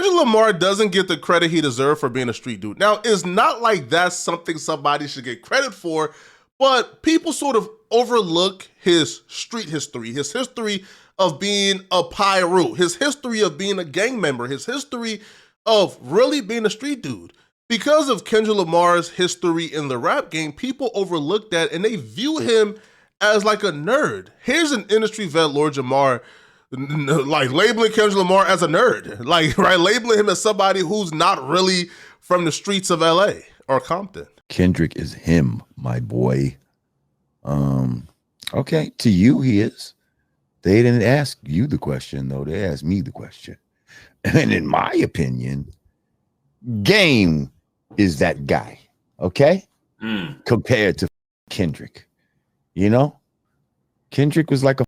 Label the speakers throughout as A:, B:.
A: Kendrick Lamar doesn't get the credit he deserves for being a street dude. Now, it's not like that's something somebody should get credit for, but people sort of overlook his street history, his history of being a pyro, his history of being a gang member, his history of really being a street dude. Because of Kendrick Lamar's history in the rap game, people overlook that and they view him as like a nerd. Here's an industry vet, Lord Jamar, like labeling Kendrick Lamar as a nerd, like, right, labeling him as somebody who's not really from the streets of LA or Compton.
B: Kendrick is him, my boy. Okay, to you he is. They didn't ask you the question, though. They asked me the question. And in my opinion, Game is that guy, okay? Compared to Kendrick. You know? Kendrick was like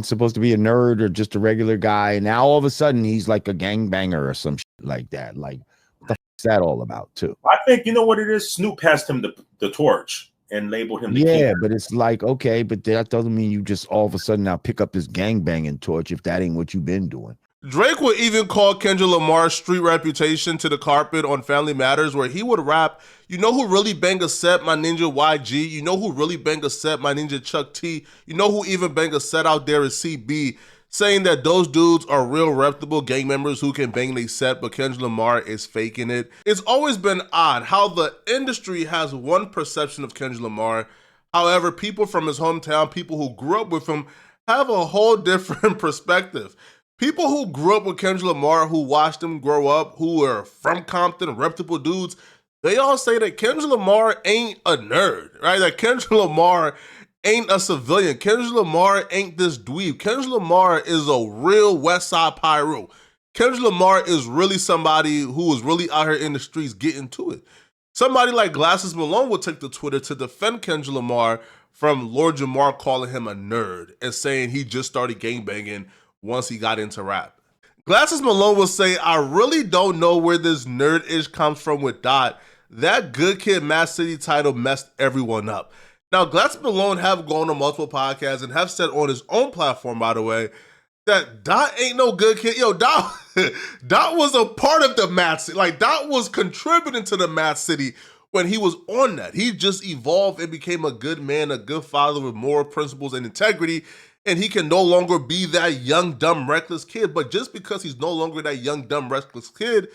B: supposed to be a nerd or just a regular guy. Now all of a sudden he's like a gangbanger or some shit like that. Like, what the is that all about, too?
C: I think, you know what it is? Snoop passed him the torch and labeled him the king.
B: But it's like, okay, but that doesn't mean you just all of a sudden now pick up this gangbanging torch if that ain't what you've been doing.
A: Drake would even call Kendrick Lamar's street reputation to the carpet on Family Matters, where he would rap, "You know who really bang a set? My ninja YG. You know who really bang a set? My ninja Chuck T. You know who even bang a set out there is CB," saying that those dudes are real reputable gang members who can bang their set, but Kendrick Lamar is faking it. It's always been odd how the industry has one perception of Kendrick Lamar. However, people from his hometown, people who grew up with him, have a whole different perspective. People who grew up with Kendrick Lamar, who watched him grow up, who are from Compton, reputable dudes, they all say that Kendrick Lamar ain't a nerd, right? That Kendrick Lamar ain't a civilian. Kendrick Lamar ain't this dweeb. Kendrick Lamar is a real West Side pyro. Kendrick Lamar is really somebody who is really out here in the streets getting to it. Somebody like Glasses Malone would take to Twitter to defend Kendrick Lamar from Lord Jamar calling him a nerd and saying he just started gangbanging once he got into rap. Glasses Malone will say, "I really don't know where this nerd-ish comes from with Dot. That Good Kid, Mad City title messed everyone up." Now, Glasses Malone have gone on multiple podcasts and have said on his own platform, by the way, that Dot ain't no good kid. Yo, Dot, Dot was a part of the Mad City. Like, Dot was contributing to the Mad City when he was on that. He just evolved and became a good man, a good father with moral principles and integrity. And he can no longer be that young, dumb, reckless kid. But just because he's no longer that young, dumb, reckless kid,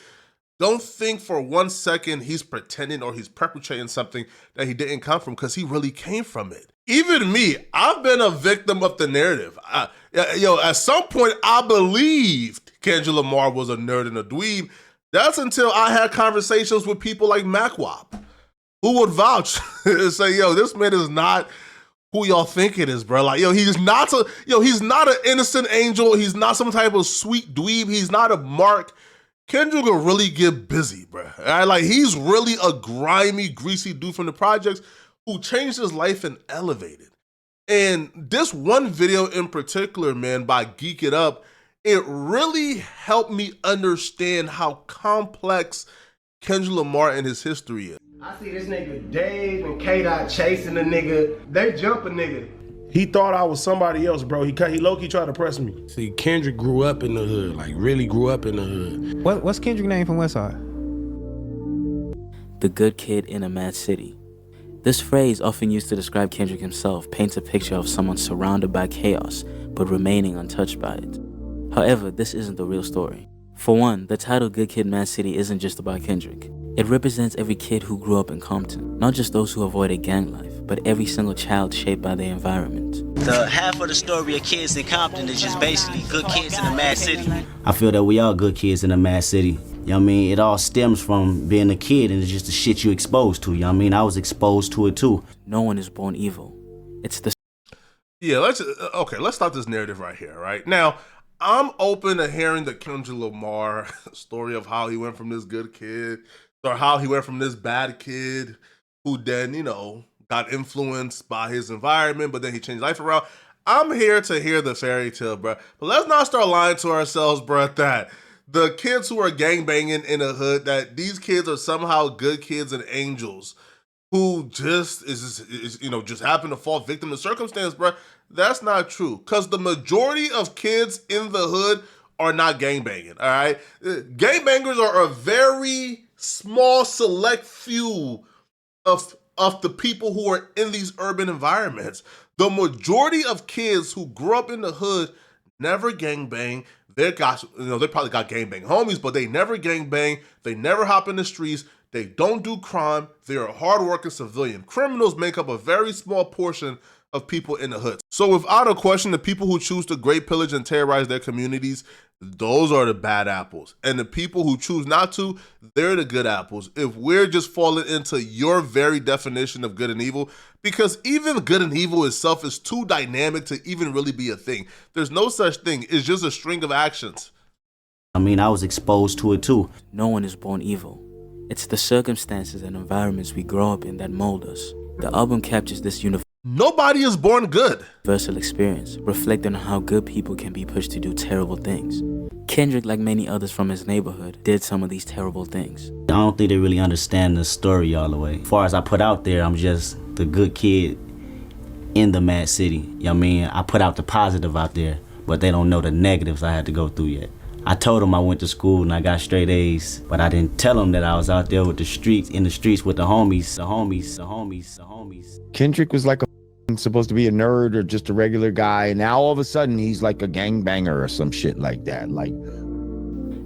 A: don't think for 1 second he's pretending or he's perpetrating something that he didn't come from, because he really came from it. Even me, I've been a victim of the narrative. At some point, I believed Kendrick Lamar was a nerd and a dweeb. That's until I had conversations with people like MacWop, who would vouch and say, "Yo, this man is not who y'all think it is, bro. Like, he's not an innocent angel. He's not some type of sweet dweeb. He's not a mark. Kendrick will really get busy, bro. Right? Like, he's really a grimy, greasy dude from the projects who changed his life and elevated." And this one video in particular, man, by Geek It Up, it really helped me understand how complex Kendrick Lamar and his history is.
D: I see this nigga Dave and K-Dot chasing a nigga. They jump a nigga.
E: He thought I was somebody else, bro. He low-key tried to press me. See, Kendrick grew up in the hood, like really grew up in the hood.
F: What's Kendrick's name from Westside?
G: The good kid in a mad city. This phrase, often used to describe Kendrick himself, paints a picture of someone surrounded by chaos, but remaining untouched by it. However, this isn't the real story. For one, the title Good Kid, Mad City isn't just about Kendrick. It represents every kid who grew up in Compton, not just those who avoided gang life, but every single child shaped by their environment.
H: The half of the story of kids in Compton is just basically good kids in a mad city.
I: I feel that we all good kids in a mad city. You know what I mean? It all stems from being a kid, and it's just the shit you exposed to. You know what I mean? I was exposed to it too.
G: No one is born evil. It's the...
A: Yeah, let's start this narrative right here, right? Now, I'm open to hearing the Kendrick Lamar story of how he went from this good kid, or how he went from this bad kid who then, got influenced by his environment, but then he changed life around. I'm here to hear the fairy tale, bro. But let's not start lying to ourselves, bro, that the kids who are gangbanging in the hood, that these kids are somehow good kids and angels who just just happen to fall victim to circumstance, bro. That's not true. Because the majority of kids in the hood are not gangbanging, all right? Gangbangers are a very small, select few of the people who are in these urban environments. The majority of kids who grew up in the hood never gangbang. They probably got gangbang homies, but they never gangbang. They never hop in the streets. They don't do crime. They are hardworking civilian. Criminals make up a very small portion of people in the hood. So without a question, the people who choose to grape, pillage, and terrorize their communities, those are the bad apples. And the people who choose not to, they're the good apples. If we're just falling into your very definition of good and evil, because even good and evil itself is too dynamic to even really be a thing. There's no such thing. It's just a string of actions.
I: I mean, I was exposed to it too.
G: No one is born evil. It's the circumstances and environments we grow up in that mold us. The album captures this
A: Nobody is born good.
G: Universal experience, reflecting on how good people can be pushed to do terrible things. Kendrick, like many others from his neighborhood, did some of these terrible things.
I: I don't think they really understand the story all the way. As far as I put out there, I'm just the good kid in the mad city. You know what I mean? I put out the positive out there, but they don't know the negatives I had to go through yet. I told them I went to school and I got straight A's, but I didn't tell them that I was out there with in the streets with the homies.
B: Kendrick was like supposed to be a nerd or just a regular guy, and now all of a sudden he's like a gangbanger or some shit like that. Like,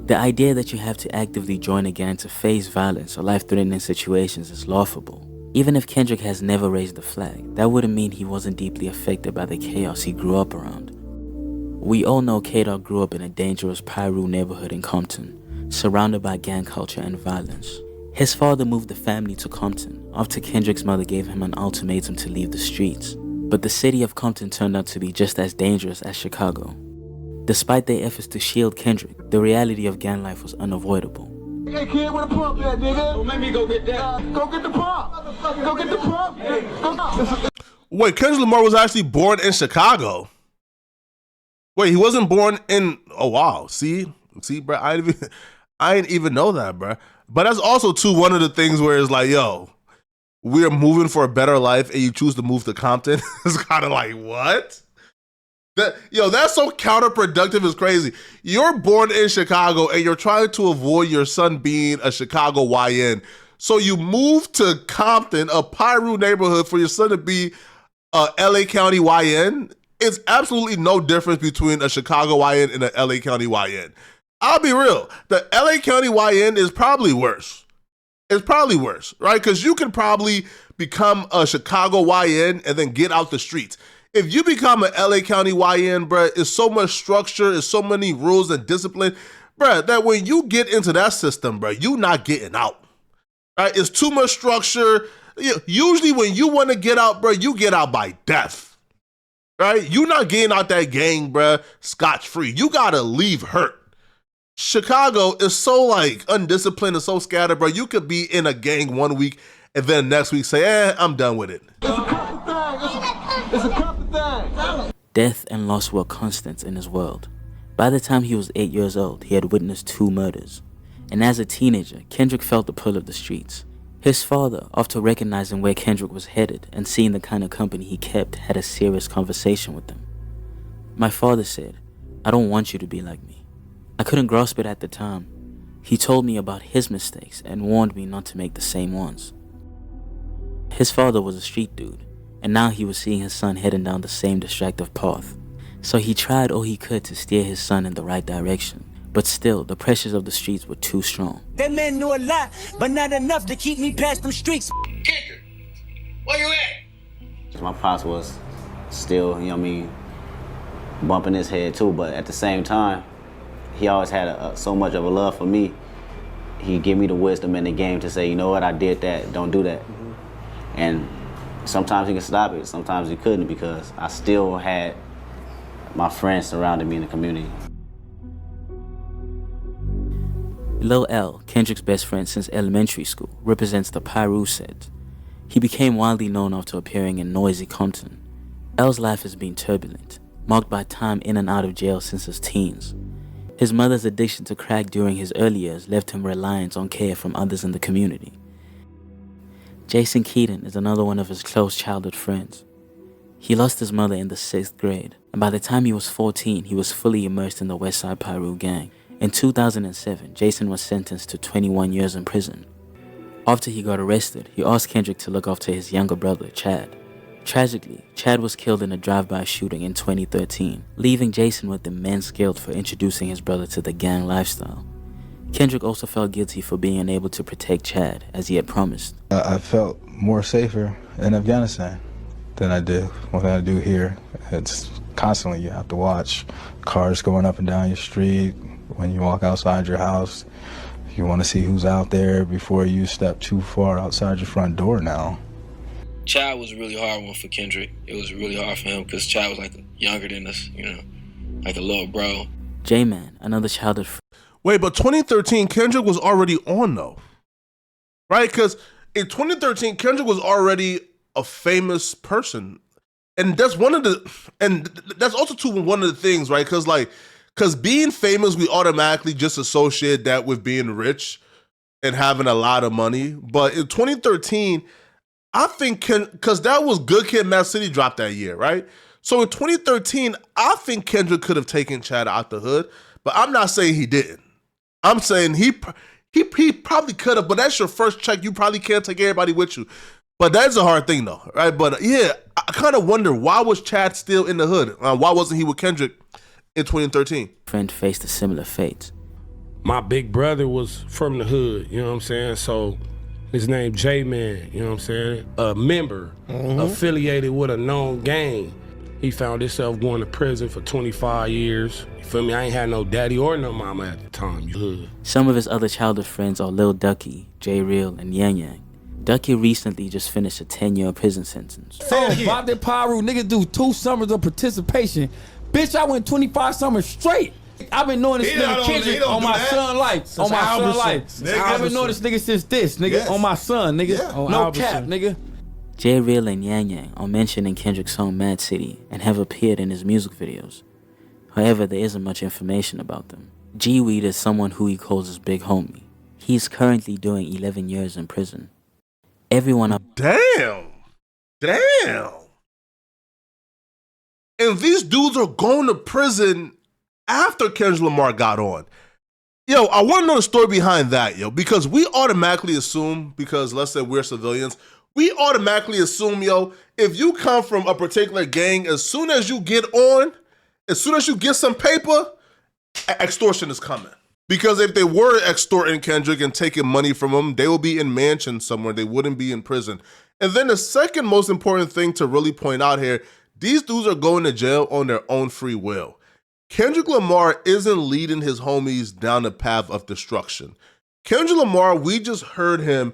G: the idea that you have to actively join a gang to face violence or life-threatening situations is laughable. Even if Kendrick has never raised a flag, that wouldn't mean he wasn't deeply affected by the chaos he grew up around. We all know K-Dog grew up in a dangerous Piru neighborhood in Compton, surrounded by gang culture and violence. His father moved the family to Compton after Kendrick's mother gave him an ultimatum to leave the streets. But the city of Compton turned out to be just as dangerous as Chicago. Despite their efforts to shield Kendrick, the reality of gang life was unavoidable.
D: Hey kid, where the pump at, nigga? Don't make me go get that. Go get the pump. Go get the pump.
A: Wait, Kendrick Lamar was actually born in Chicago. Wait, he wasn't born in... Oh, wow. See, bro, I didn't even know that, bro. But that's also, too, one of the things where it's like, yo, we're moving for a better life and you choose to move to Compton. It's kind of like, what? That's so counterproductive. It's crazy. You're born in Chicago and you're trying to avoid your son being a Chicago YN. So you move to Compton, a Piru neighborhood, for your son to be a LA County YN. It's absolutely no difference between a Chicago YN and a LA County YN. I'll be real. The LA County YN is probably worse. It's probably worse, right? Because you can probably become a Chicago YN and then get out the streets. If you become an LA County YN, bruh, it's so much structure, it's so many rules and discipline, bruh, that when you get into that system, bruh, you not getting out, right? It's too much structure. Usually when you want to get out, bruh, you get out by death, right? You not getting out that gang, bruh, scotch-free. You got to leave hurt. Chicago is so like undisciplined and so scattered, bro. You could be in a gang one week and then next week say, I'm done with it.
D: It's a Compton thing.
G: Death and loss were constants in his world. By the time he was 8 years old, he had witnessed 2 murders. And as a teenager, Kendrick felt the pull of the streets. His father, after recognizing where Kendrick was headed and seeing the kind of company he kept, had a serious conversation with him. My father said, "I don't want you to be like me." I couldn't grasp it at the time. He told me about his mistakes and warned me not to make the same ones. His father was a street dude, and now he was seeing his son heading down the same destructive path. So he tried all he could to steer his son in the right direction. But still, the pressures of the streets were too strong.
F: That man knew a lot, but not enough to keep me past them streets.
J: Kendrick, where you at?
I: My pops was still, you know what I mean, bumping his head too, but at the same time, he always had so much of a love for me. He'd give me the wisdom in the game to say, you know what, I did that, don't do that. Mm-hmm. And sometimes he could stop it, sometimes he couldn't, because I still had my friends surrounding me in the community.
G: Lil L, Kendrick's best friend since elementary school, represents the Piru set. He became widely known after appearing in noisy Compton. L's life has been turbulent, marked by time in and out of jail since his teens. His mother's addiction to crack during his early years left him reliant on care from others in the community. Jason Keaton is another one of his close childhood friends. He lost his mother in the 6th grade. And by the time he was 14, he was fully immersed in the Westside Piru gang. In 2007, Jason was sentenced to 21 years in prison. After he got arrested, he asked Kendrick to look after his younger brother, Chad. Tragically, Chad was killed in a drive-by shooting in 2013, leaving Jason with immense guilt for introducing his brother to the gang lifestyle. Kendrick also felt guilty for being unable to protect Chad, as he had promised.
K: I felt more safer in Afghanistan than I did when I do here. It's constantly, you have to watch cars going up and down your street. When you walk outside your house, you want to see who's out there before you step too far outside your front door now.
L: Chad was a really hard one for Kendrick. It was really hard for him because Chad was like younger than us, you know, like a little bro.
G: J-Man, another childhood friend.
A: Wait, but 2013, Kendrick was already on though, right? Because in 2013, Kendrick was already a famous person, and that's one of the, and that's also too one of the things, right? Because being famous, we automatically just associate that with being rich and having a lot of money. But in 2013, I think because that was Good Kid, Mad City dropped that year, right? So in 2013, I think Kendrick could have taken Chad out the hood, but I'm not saying he didn't. I'm saying he probably could have, but that's your first check. You probably can't take everybody with you. But that's a hard thing though, right? But yeah, I kind of wonder, why was Chad still in the hood? Why wasn't he with Kendrick in 2013?
G: Friend faced a similar fate.
E: My big brother was from the hood, you know what I'm saying? So his name J-Man, you know what I'm saying? A member affiliated with a known gang. He found himself going to prison for 25 years. You feel me? I ain't had no daddy or no mama at the time.
G: Some of his other childhood friends are Lil Ducky, J Real, and Yang Yang. Ducky recently just finished a 10-year prison sentence.
M: So about that Piru, nigga do 2 summers of participation. Bitch, I went 25 summers straight. I've been knowing this nigga Kendrick on my son life. On my son life. I've been knowing this nigga since this, nigga. Yes. On my son, nigga. Yeah. No cap, nigga.
G: J Real and Yang Yang are mentioned in Kendrick's song Mad City and have appeared in his music videos. However, there isn't much information about them. G-Weed is someone who he calls his big homie. He is currently doing 11 years in prison. Everyone up.
A: Damn. And these dudes are going to prison after Kendrick Lamar got on. Yo, I want to know the story behind that, yo, because we automatically assume, because let's say we're civilians, we automatically assume, yo, if you come from a particular gang, as soon as you get on, as soon as you get some paper, extortion is coming. Because if they were extorting Kendrick and taking money from him, they would be in mansion somewhere. They wouldn't be in prison. And then the second most important thing to really point out here, these dudes are going to jail on their own free will. Kendrick Lamar isn't leading his homies down the path of destruction. Kendrick Lamar, we just heard him,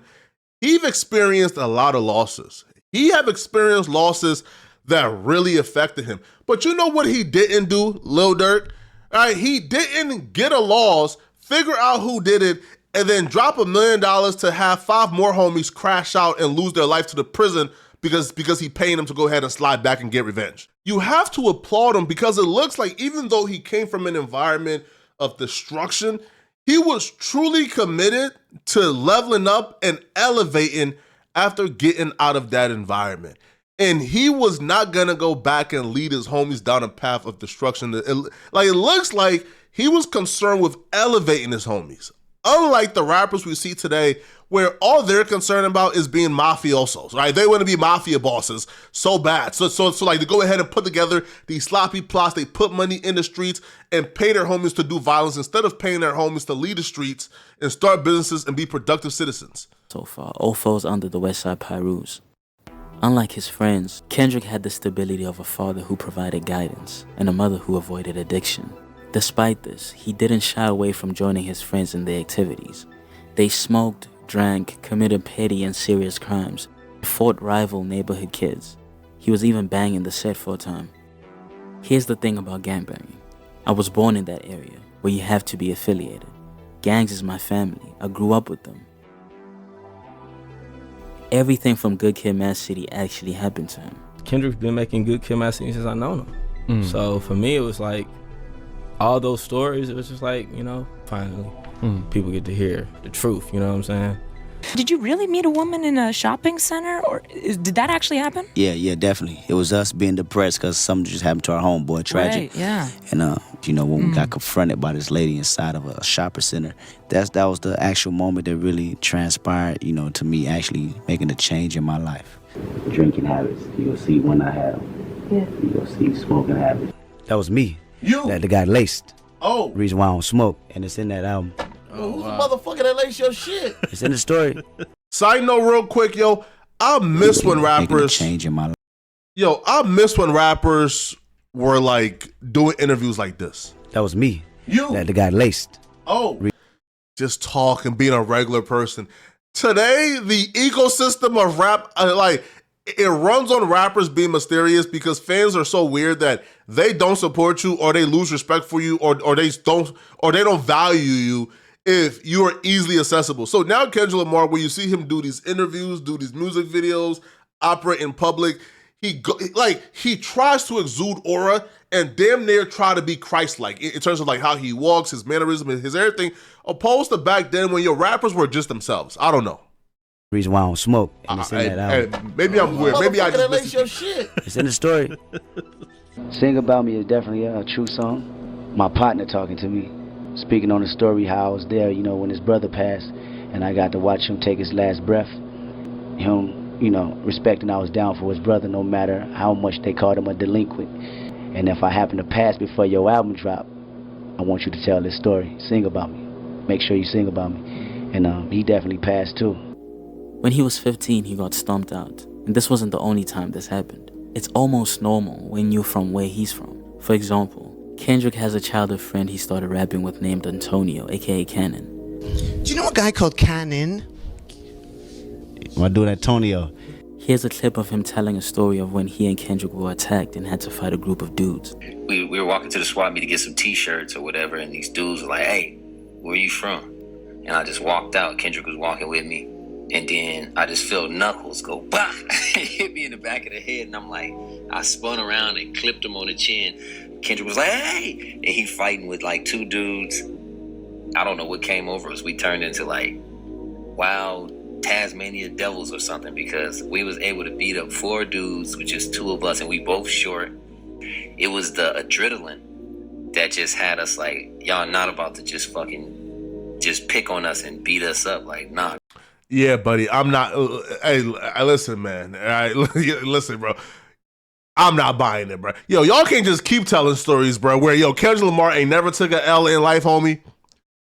A: he's experienced a lot of losses. He have experienced losses that really affected him. But you know what he didn't do, Lil Durk? All right, he didn't get a loss, figure out who did it, and then drop $1 million to have 5 more homies crash out and lose their life to the prison because he paying them to go ahead and slide back and get revenge. You have to applaud him, because it looks like even though he came from an environment of destruction, he was truly committed to leveling up and elevating after getting out of that environment. And he was not gonna go back and lead his homies down a path of destruction. It looks like he was concerned with elevating his homies. Unlike the rappers we see today, where all they're concerned about is being mafiosos, right? They want to be mafia bosses so bad. So like they go ahead and put together these sloppy plots. They put money in the streets and pay their homies to do violence instead of paying their homies to lead the streets and start businesses and be productive citizens.
G: So far, all falls under the Westside Pirus. Unlike his friends, Kendrick had the stability of a father who provided guidance and a mother who avoided addiction. Despite this, he didn't shy away from joining his friends in their activities. They smoked, drank, committed petty and serious crimes, fought rival neighborhood kids. He was even banging the set for a time. Here's the thing about gangbanging. I was born in that area where you have to be affiliated. Gangs is my family. I grew up with them. Everything from Good Kid, Mad City actually happened to him.
N: Kendrick's been making Good Kid, Mad City since I known him. So for me, it was like, all those stories, it was just like, you know, finally people get to hear the truth, you know what I'm saying?
O: Did you really meet a woman in a shopping center, or did that actually happen?
I: Yeah, definitely. It was us being depressed because something just happened to our homeboy, tragic.
O: Right, yeah.
I: And when we got confronted by this lady inside of a shopping center, that was the actual moment that really transpired, to me actually making a change in my life. Drinking habits, you'll see when I have them. Yeah. You'll see smoking habits. That was me.
A: You?
I: That the guy laced.
A: Oh.
I: Reason why I don't smoke, and it's in that album.
B: Who's the motherfucker that laced your shit?
I: It's in the story.
A: Side note, real quick, yo, I miss when rappers
I: change in my life.
A: Yo, I miss when rappers were like doing interviews like this.
I: That was me.
A: You?
I: That the guy laced.
A: Oh. Just talking, being a regular person. Today, the ecosystem of rap, it runs on rappers being mysterious because fans are so weird that they don't support you or they lose respect for you or they don't value you if you are easily accessible. So now Kendrick Lamar, when you see him do these interviews, do these music videos, operate in public, he tries to exude aura and damn near try to be Christ-like in terms of like how he walks, his mannerism, his everything, opposed to back then when your rappers were just themselves. I don't know.
I: Reason why I don't smoke, and it's in that album.
A: Maybe I'm weird. Maybe I just
B: laced your shit.
I: It's in the story. Sing About Me is definitely a true song. My partner talking to me, speaking on the story how I was there, when his brother passed, and I got to watch him take his last breath. Him, respecting I was down for his brother no matter how much they called him a delinquent. And if I happen to pass before your album drop, I want you to tell this story. Sing about me. Make sure you sing about me. And he definitely passed too.
G: When he was 15, he got stomped out. And this wasn't the only time this happened. It's almost normal when you're from where he's from. For example, Kendrick has a childhood friend he started rapping with named Antonio, aka Cannon.
P: Do you know a guy called Cannon?
I: My dude Antonio.
G: Here's a clip of him telling a story of when he and Kendrick were attacked and had to fight a group of dudes.
Q: We were walking to the swap meet to get some t-shirts or whatever, and these dudes were like, "Hey, where you from?" And I just walked out. Kendrick was walking with me. And then I just felt knuckles go, bah! It hit me in the back of the head. And I'm like, I spun around and clipped him on the chin. Kendrick was like, "Hey!" And he fighting with like two dudes. I don't know what came over us. We turned into like wild Tasmania devils or something because we was able to beat up 4 dudes with just 2 of us, and we both short. It was the adrenaline that just had us like, y'all not about to just pick on us and beat us up. Like, nah.
A: Yeah, buddy, I'm not. Hey, listen, man. All right, listen, bro. I'm not buying it, bro. Yo, y'all can't just keep telling stories, bro, where, Kendrick Lamar ain't never took an L in life, homie.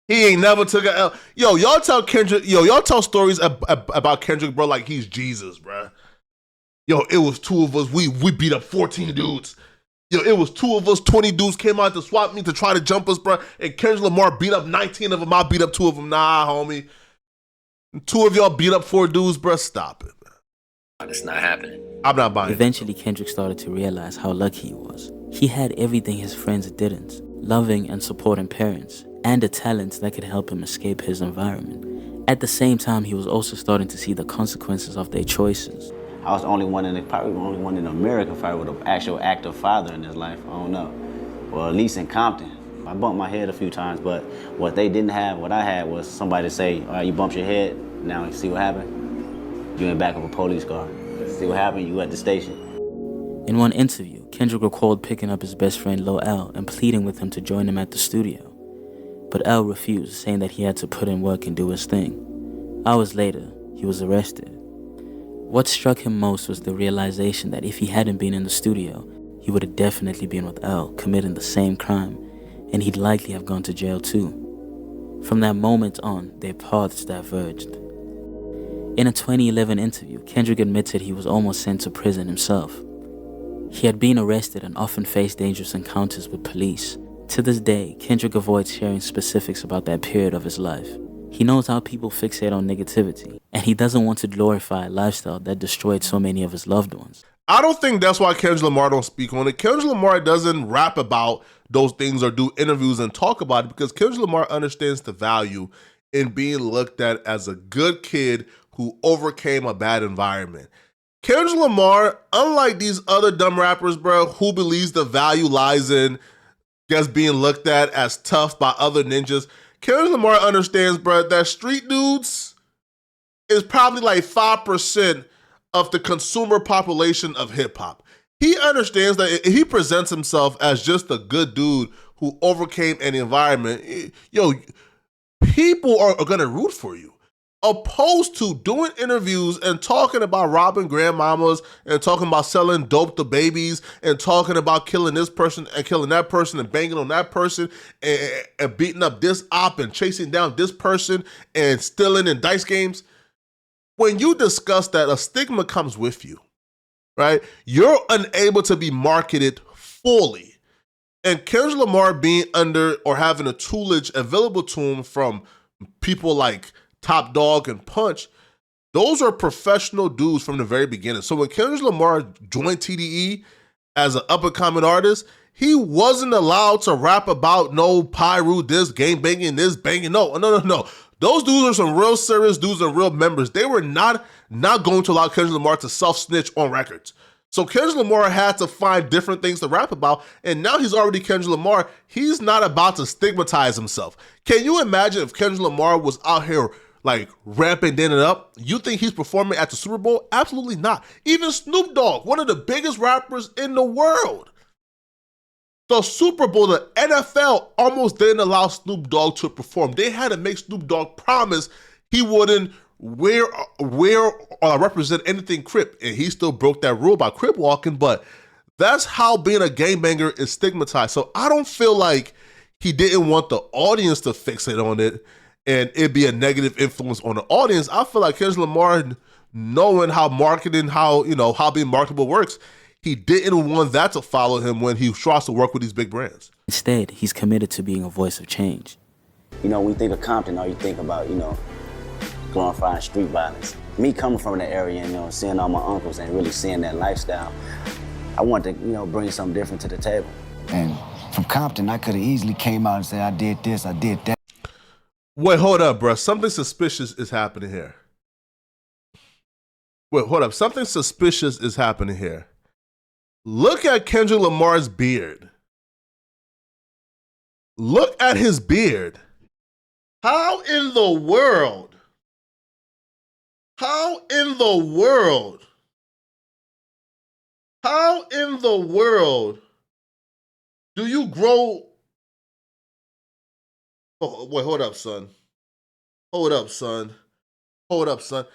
A: He ain't never took an L. Yo, y'all tell stories about Kendrick, bro, like he's Jesus, bro. Yo, it was 2 of us. We beat up 14 dudes. Yo, it was 2 of us. 20 dudes came out to swap meet to try to jump us, bro. And Kendrick Lamar beat up 19 of them. I beat up 2 of them. Nah, homie. 2 of y'all beat up 4 dudes, bro. Stop it, man.
Q: It's not happening.
A: I'm not buying it.
G: Eventually, Kendrick started to realize how lucky he was. He had everything his friends didn't. Loving and supporting parents, and a talent that could help him escape his environment. At the same time, he was also starting to see the consequences of their choices.
I: I was probably the only one in America with an actual active father in his life. I don't know. Well, at least in Compton. I bumped my head a few times, but what they didn't have, what I had, was somebody to say, "All right, you bumped your head, now you see what happened? You in back of a police car. See what happened? You at the station."
G: In one interview, Kendrick recalled picking up his best friend Lil L and pleading with him to join him at the studio. But L refused, saying that he had to put in work and do his thing. Hours later, he was arrested. What struck him most was the realization that if he hadn't been in the studio, he would have definitely been with L, committing the same crime, and he'd likely have gone to jail too. From that moment on, their paths diverged. In a 2011 interview, Kendrick admitted he was almost sent to prison himself. He had been arrested and often faced dangerous encounters with police. To this day, Kendrick avoids sharing specifics about that period of his life. He knows how people fixate on negativity, and he doesn't want to glorify a lifestyle that destroyed so many of his loved ones.
A: I don't think that's why Kendrick Lamar don't speak on it. Kendrick Lamar doesn't rap about those things or do interviews and talk about it because Kendrick Lamar understands the value in being looked at as a good kid who overcame a bad environment. Kendrick Lamar, unlike these other dumb rappers, bro, who believes the value lies in just being looked at as tough by other ninjas, Kendrick Lamar understands, bro, that street dudes, is probably like 5% of the consumer population of hip hop. He understands that if he presents himself as just a good dude who overcame an environment, people are going to root for you. Opposed to doing interviews and talking about robbing grandmamas and talking about selling dope to babies and talking about killing this person and killing that person and banging on that person and beating up this op and chasing down this person and stealing in dice games. When you discuss that, a stigma comes with you, right? You're unable to be marketed fully. And Kendrick Lamar being under or having a toolage available to him from people like Top Dog and Punch, those are professional dudes from the very beginning. So when Kendrick Lamar joined TDE as an up-and-coming artist, he wasn't allowed to rap about no Pyru, this, gang banging, this, banging. No. Those dudes are some real serious dudes and real members. They were not going to allow Kendrick Lamar to self-snitch on records. So Kendrick Lamar had to find different things to rap about, and now he's already Kendrick Lamar. He's not about to stigmatize himself. Can you imagine if Kendrick Lamar was out here like ramping it up? You think he's performing at the Super Bowl? Absolutely not. Even Snoop Dogg, one of the biggest rappers in the world. The Super Bowl, the NFL almost didn't allow Snoop Dogg to perform. They had to make Snoop Dogg promise he wouldn't wear or represent anything Crip, and he still broke that rule by Crip walking, but that's how being a gangbanger is stigmatized. So I don't feel like he didn't want the audience to fixate on it and it'd be a negative influence on the audience. I feel like Kendrick Lamar, knowing how marketing, how being marketable works, he didn't want that to follow him when he tries to work with these big brands.
G: Instead, he's committed to being a voice of change.
I: When you think of Compton, all you think about, glorifying street violence. Me coming from the area and, seeing all my uncles and really seeing that lifestyle, I wanted to, bring something different to the table.
R: And from Compton, I could have easily came out and said, I did this, I did that.
A: Wait, hold up, bro. Something suspicious is happening here. Wait, hold up. Something suspicious is happening here. Look at Kendrick Lamar's beard. Look at his beard. How in the world? How in the world? How in the world do you grow? Oh, wait, hold up, son. Hold up, son. Hold up, son.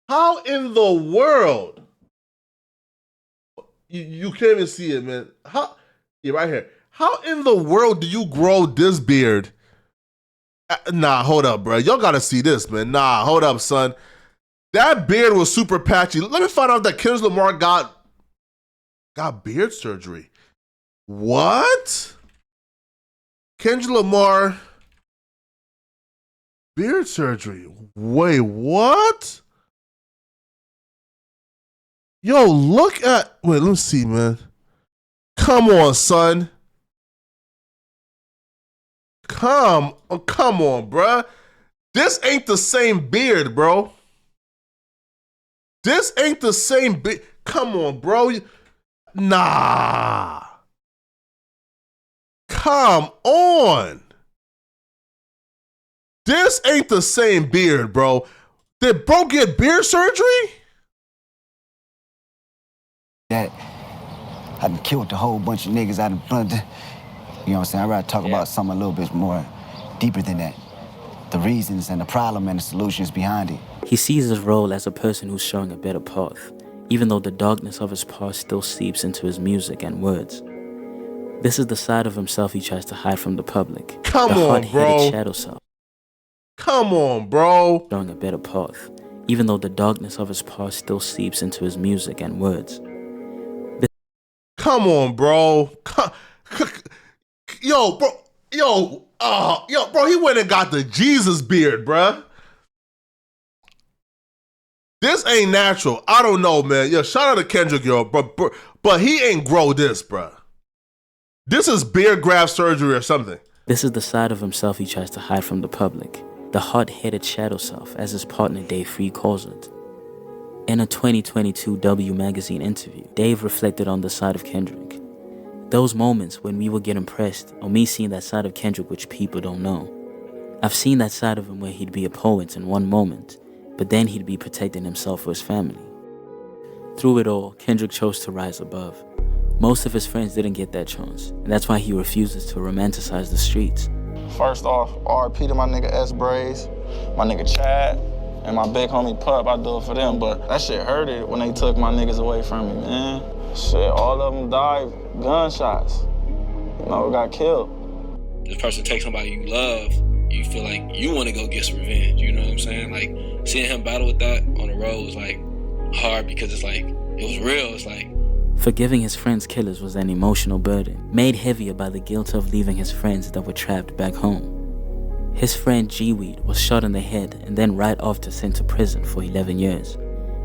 A: How in the world? You can't even see it, man. Yeah, right here. How in the world do you grow this beard? Nah, hold up, bro. Y'all gotta see this, man. Nah, hold up, son. That beard was super patchy. Let me find out that Kendrick Lamar got beard surgery. What? Kendrick Lamar beard surgery. Wait, what? Yo, look at... Wait, let me see, man. Come on, son. Come on, bruh. This ain't the same beard, bro. This ain't the same beard. Come on, bro. Nah. Come on. This ain't the same beard, bro. Did bro get beard surgery?
R: That I done killed a whole bunch of niggas. I done blood. You know what I'm saying? I'd rather talk about something a little bit more deeper than that. The reasons and the problem and the solutions behind it.
G: He sees his role as a person who's showing a better path, even though the darkness of his past still seeps into his music and words. This is the side of himself he tries to hide from the public.
A: Come
G: the
A: on, bro.
G: Shadow self.
A: Come on, bro.
G: Showing a better path, even though the darkness of his past still seeps into his music and words.
A: Come on, bro. Yo, bro. Yo, bro, he went and got the Jesus beard, bruh. This ain't natural. I don't know, man. Yo, shout out to Kendrick, yo, but he ain't grow this, bruh. This is beard graft surgery or something.
G: This is the side of himself he tries to hide from the public. The hot-headed shadow self, as his partner Dave Free calls it. In a 2022 W Magazine interview, Dave reflected on the side of Kendrick. Those moments when we would get impressed, or me seeing that side of Kendrick which people don't know. I've seen that side of him where he'd be a poet in one moment, but then he'd be protecting himself or his family. Through it all, Kendrick chose to rise above. Most of his friends didn't get that chance, and that's why he refuses to romanticize the streets.
S: First off, RP to my nigga S Braze, my nigga Chad, and my big homie Pup. I do it for them, but that shit hurted when they took my niggas away from me, man. Shit, all of them died gunshots. Got killed.
L: This person takes somebody you love, you feel like you want to go get some revenge, you know what I'm saying? Like, seeing him battle with that on the road was like hard because it's like, it was real, it's like.
G: Forgiving his friend's killers was an emotional burden, made heavier by the guilt of leaving his friends that were trapped back home. His friend G-Weed was shot in the head and then right after sent to prison for 11 years.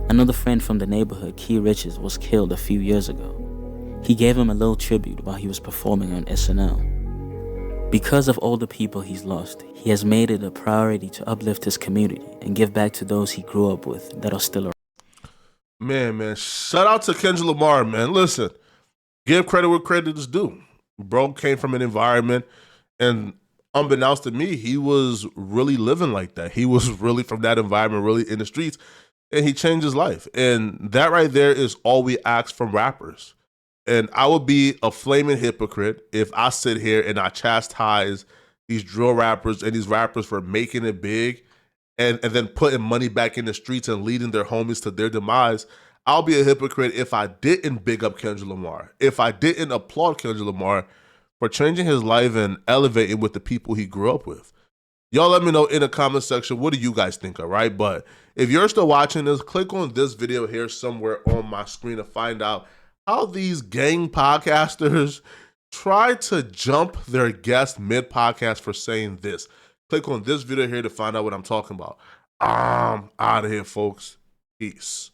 G: Another friend from the neighborhood, Key Riches, was killed a few years ago. He gave him a little tribute while he was performing on SNL. Because of all the people he's lost, he has made it a priority to uplift his community and give back to those he grew up with that are still around.
A: Man, shout out to Kendrick Lamar, man. Listen, give credit where credit is due. Bro came from an environment, and unbeknownst to me, he was really living like that. He was really from that environment, really in the streets, and he changed his life. And that right there is all we ask from rappers. And I would be a flaming hypocrite if I sit here and I chastise these drill rappers and these rappers for making it big and then putting money back in the streets and leading their homies to their demise. I'll be a hypocrite if I didn't big up Kendrick Lamar, if I didn't applaud Kendrick Lamar for changing his life and elevating with the people he grew up with. Y'all let me know in the comment section, what do you guys think, all right? But if you're still watching this, click on this video here somewhere on my screen to find out how these gang podcasters try to jump their guest mid-podcast for saying this. Click on this video here to find out what I'm talking about. I'm out of here, folks. Peace.